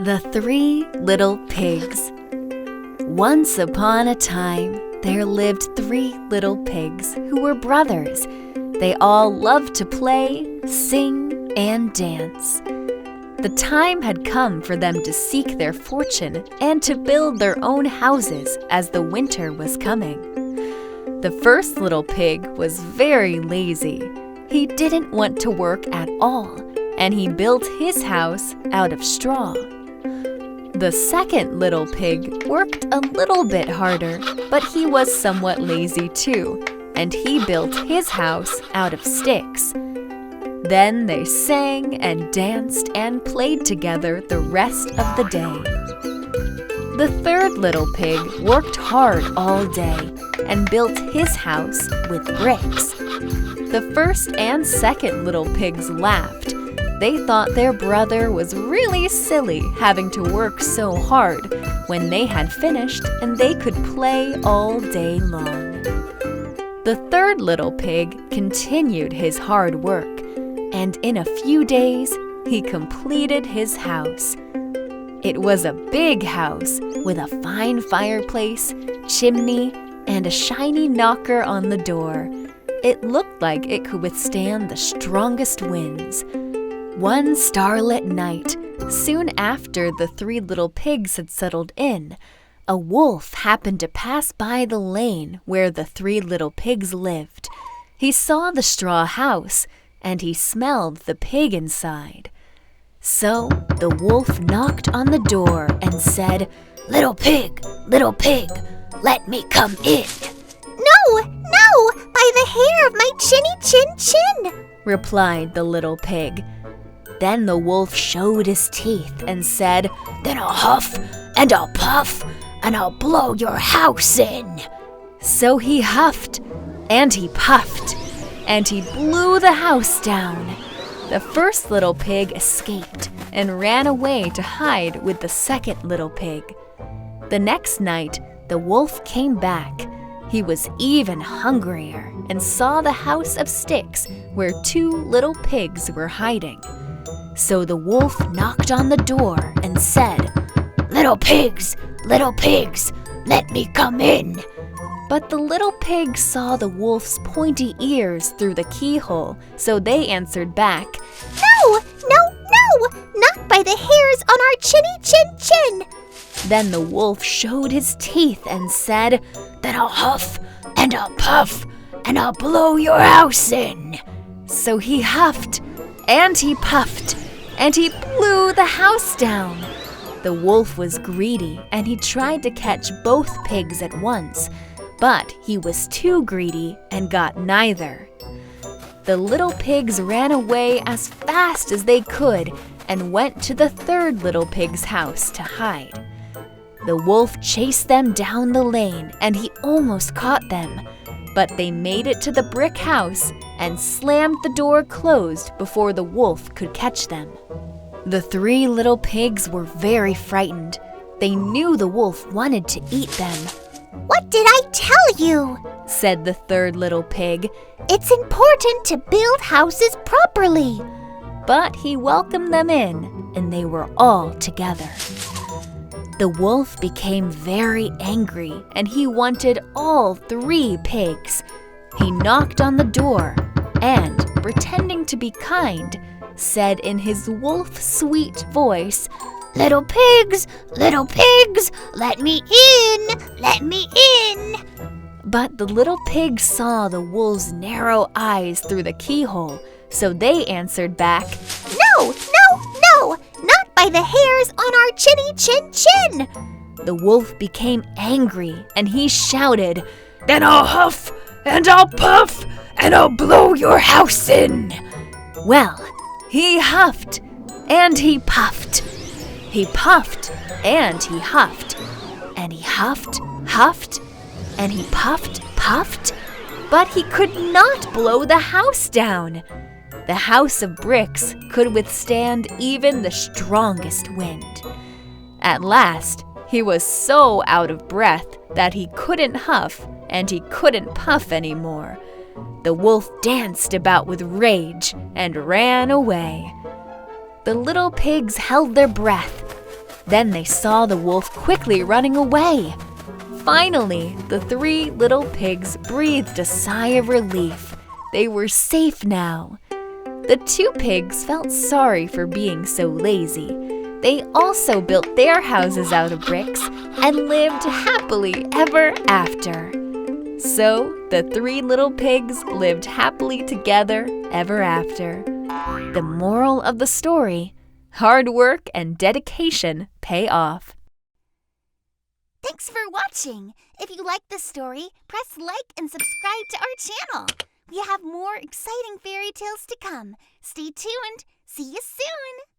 The Three Little Pigs. Once upon a time, there lived 3 little pigs who were brothers. They all loved to play, sing, and dance. The time had come for them to seek their fortune and to build their own houses as the winter was coming. The first little pig was very lazy. He didn't want to work at all, and he built his house out of straw. The second little pig worked a little bit harder, but he was somewhat lazy too, and he built his house out of sticks. Then they sang and danced and played together the rest of the day. The third little pig worked hard all day and built his house with bricks. The first and second little pigs laughed. They thought their brother was really silly having to work so hard when they had finished and they could play all day long. The third little pig continued his hard work, and in a few days he completed his house. It was a big house with a fine fireplace, chimney, and a shiny knocker on the door. It looked like it could withstand the strongest winds. One starlit night, soon after the 3 little pigs had settled in, a wolf happened to pass by the lane where the 3 little pigs lived. He saw the straw house, and he smelled the pig inside. So the wolf knocked on the door and said, little pig, let me come in." No, by the hair of my chinny chin, replied the little pig. Then the wolf showed his teeth and said, "Then I'll huff and I'll puff and I'll blow your house in." So he huffed and he puffed and he blew the house down. The first little pig escaped and ran away to hide with the second little pig. The next night, the wolf came back. He was even hungrier and saw the house of sticks where 2 little pigs were hiding. So the wolf knocked on the door and said, little pigs, let me come in." But the little pigs saw the wolf's pointy ears through the keyhole, so they answered back, No, not by the hairs on our chinny chin. Then the wolf showed his teeth and said, "Then I'll huff and I'll puff and I'll blow your house in." So he huffed and he puffed and he blew the house down. The wolf was greedy and he tried to catch both pigs at once, but he was too greedy and got neither. The little pigs ran away as fast as they could and went to the third little pig's house to hide. The wolf chased them down the lane and he almost caught them, but they made it to the brick house and slammed the door closed before the wolf could catch them. The 3 little pigs were very frightened. They knew the wolf wanted to eat them. "What did I tell you?" said the third little pig. "It's important to build houses properly." But he welcomed them in, and they were all together. The wolf became very angry, and he wanted all 3 pigs. He knocked on the door and, pretending to be kind, said in his wolf-sweet voice, little pigs, let me in." But the little pigs saw the wolf's narrow eyes through the keyhole, so they answered back, No, not by the hairs on our chinny chin. The wolf became angry and he shouted, "Then I'll huff and I'll puff and I'll blow your house in." Well, he huffed and he puffed. He puffed and he huffed. And he huffed, and he puffed, but he could not blow the house down. The house of bricks could withstand even the strongest wind. At last, he was so out of breath that he couldn't huff and he couldn't puff anymore. The wolf danced about with rage and ran away. The little pigs held their breath. Then they saw the wolf quickly running away. Finally, the 3 little pigs breathed a sigh of relief. They were safe now. The 2 pigs felt sorry for being so lazy. They also built their houses out of bricks and lived happily ever after. So, the 3 little pigs lived happily together ever after. The moral of the story: hard work and dedication pay off. Thanks for watching. If you like this story, press like and subscribe to our channel. We have more exciting fairy tales to come. Stay tuned. See you soon.